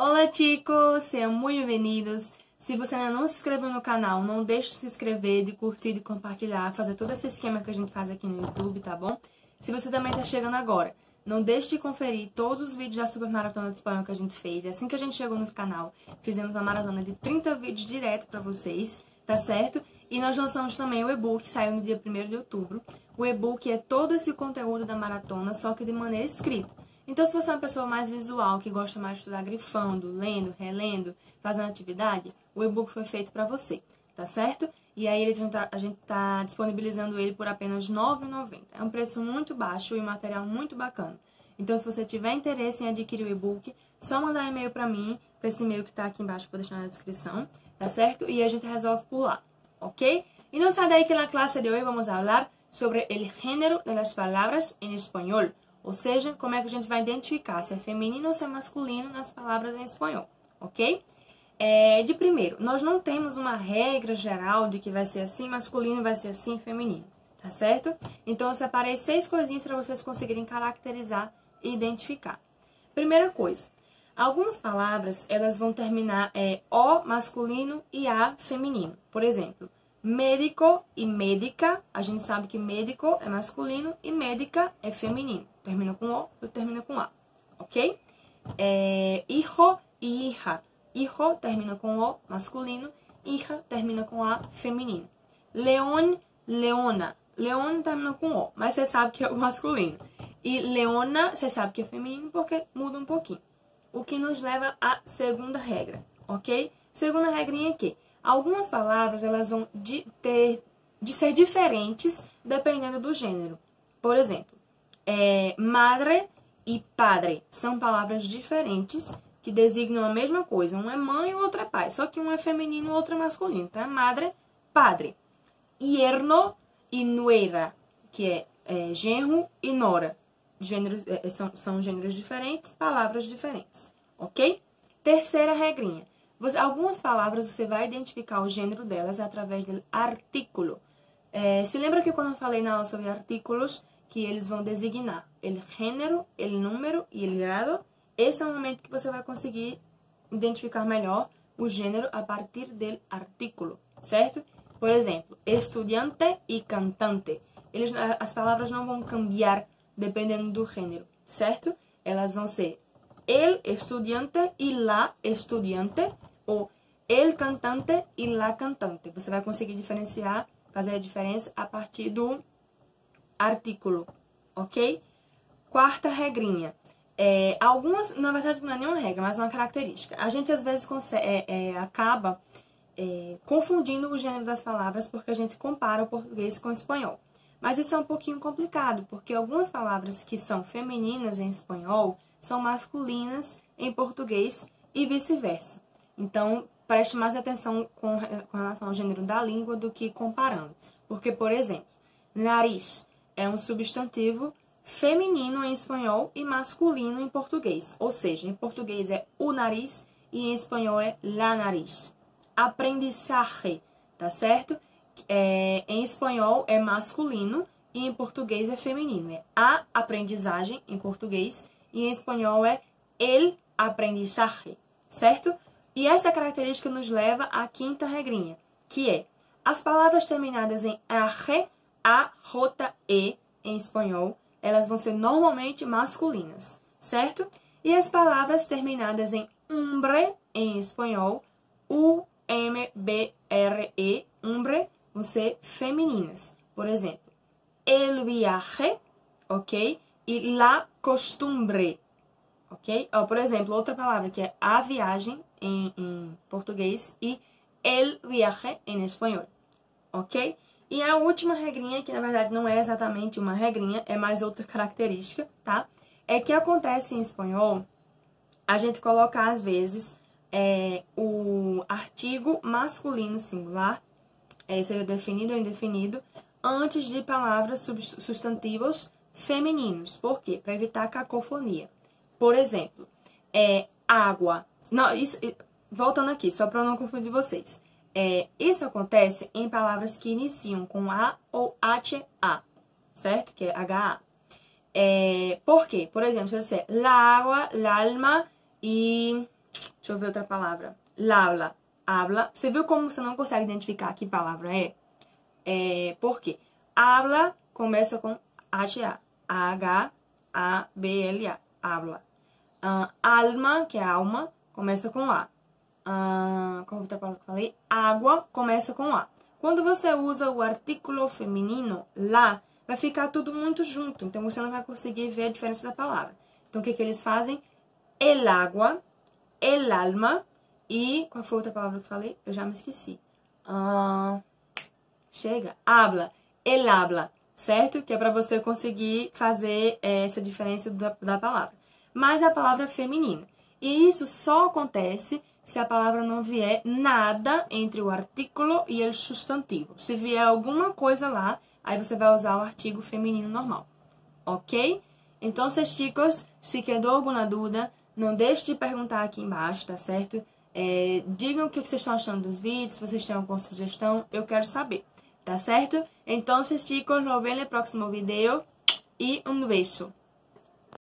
Olá, chicos! Sejam muito bem-vindos. Se você ainda não se inscreveu no canal, não deixe de se inscrever, de curtir, de compartilhar, fazer todo esse esquema que a gente faz aqui no YouTube, tá bom? Se você também tá chegando agora, não deixe de conferir todos os vídeos da Super Maratona de Espanhol que a gente fez. Assim que a gente chegou no canal, fizemos uma maratona de 30 vídeos direto pra vocês, tá certo? E nós lançamos também o e-book, que saiu no dia 1º de outubro. O e-book é todo esse conteúdo da maratona, só que de maneira escrita. Então, se você é uma pessoa mais visual, que gosta mais de estudar grifando, lendo, relendo, fazendo atividade, o e-book foi feito para você, tá certo? E aí a gente tá disponibilizando ele por apenas R$ 9,90. É um preço muito baixo e um material muito bacana. Então, se você tiver interesse em adquirir o e-book, só mandar um e-mail para mim, para esse e-mail que tá aqui embaixo, vou deixar na descrição, tá certo? E a gente resolve por lá, ok? E não sai daí que na classe de hoje vamos falar sobre o gênero de las palabras em espanhol. Ou seja, como é que a gente vai identificar se é feminino ou se é masculino nas palavras em espanhol, ok? De primeiro, nós não temos uma regra geral de que vai ser assim masculino, vai ser assim feminino, tá certo? Então, eu separei 6 coisinhas para vocês conseguirem caracterizar e identificar. Primeira coisa, algumas palavras, elas vão terminar O masculino e A feminino. Por exemplo, médico e médica, a gente sabe que médico é masculino e médica é feminino. Termina com O, eu termino com A, ok? Hijo e hija. Hijo termina com O, masculino. Hija termina com A, feminino. León, leona. León termina com O, mas você sabe que é o masculino. E leona, você sabe que é feminino porque muda um pouquinho. O que nos leva à segunda regra, ok? Segunda regrinha aqui. Algumas palavras, elas vão ser diferentes dependendo do gênero. Por exemplo, madre e padre são palavras diferentes que designam a mesma coisa. Um é mãe e o outro é pai. Só que um é feminino e o outro é masculino. Então, é madre, padre. Yerno e nuera, que é genro e nora. São gêneros diferentes, palavras diferentes. Ok? Terceira regrinha. Algumas palavras você vai identificar o gênero delas através do artículo. Se lembra que quando eu falei na aula sobre artículos, que eles vão designar o gênero, o número e o grado? Esse é o momento que você vai conseguir identificar melhor o gênero a partir do artículo, certo? Por exemplo, estudiante e cantante. As palavras não vão cambiar dependendo do gênero, certo? Elas vão ser el estudiante e la estudiante, ou el cantante e la cantante. Você vai conseguir diferenciar, fazer a diferença a partir do artículo, ok? Quarta regrinha. Algumas, na verdade, não é nenhuma regra, mas uma característica. A gente, às vezes, acaba confundindo o gênero das palavras porque a gente compara o português com o espanhol. Mas isso é um pouquinho complicado, porque algumas palavras que são femininas em espanhol são masculinas em português e vice-versa. Então, preste mais atenção com relação ao gênero da língua do que comparando. Porque, por exemplo, nariz é um substantivo feminino em espanhol e masculino em português. Ou seja, em português é o nariz e em espanhol é la nariz. Aprendizaje, tá certo? Em espanhol é masculino e em português é feminino. É a aprendizagem em português e em espanhol é el aprendizaje, certo? E essa característica nos leva à quinta regrinha, que é as palavras terminadas em AG, A, J, E em espanhol, elas vão ser normalmente masculinas, certo? E as palavras terminadas em umbre em espanhol, U, M, B, R, E, umbre, vão ser femininas. Por exemplo, el viaje, ok? E la costumbre, ok? Por exemplo, outra palavra que é a viagem em português e el viaje em espanhol, ok? E a última regrinha, que na verdade não é exatamente uma regrinha, é mais outra característica, tá? É que acontece em espanhol a gente colocar às vezes o artigo masculino singular, seja definido ou indefinido, antes de palavras substantivos femininos. Por quê? Para evitar cacofonia. Por exemplo, água. Não, voltando aqui, só para eu não confundir vocês. Isso acontece em palavras que iniciam com A ou HA, certo? Que é HA. Por quê? Por exemplo, se eu disser la água, la alma e Deixa eu ver outra palavra. Habla. Habla. Você viu como você não consegue identificar que palavra é? Por quê? Habla começa com H-A. H-A-B-L-A. Habla. Alma, que é alma, começa com A. Qual outra palavra que eu falei? Água começa com A. Quando você usa o artículo feminino, lá, vai ficar tudo muito junto. Então, você não vai conseguir ver a diferença da palavra. Então, o que eles fazem? El agua, el alma e... Qual foi a outra palavra que eu falei? Eu já me esqueci. Chega. Habla. El habla. Certo? Que é para você conseguir fazer essa diferença da palavra. Mas a palavra é feminina. E isso só acontece se a palavra não vier nada entre o artículo e o substantivo. Se vier alguma coisa lá, aí você vai usar o artigo feminino normal. Ok? Então, chicos, se quedou alguma dúvida, não deixe de perguntar aqui embaixo, tá certo? Digam o que vocês estão achando dos vídeos, se vocês têm alguma sugestão, eu quero saber, tá certo? Então, chicos, nos vemos no próximo vídeo e um beijo.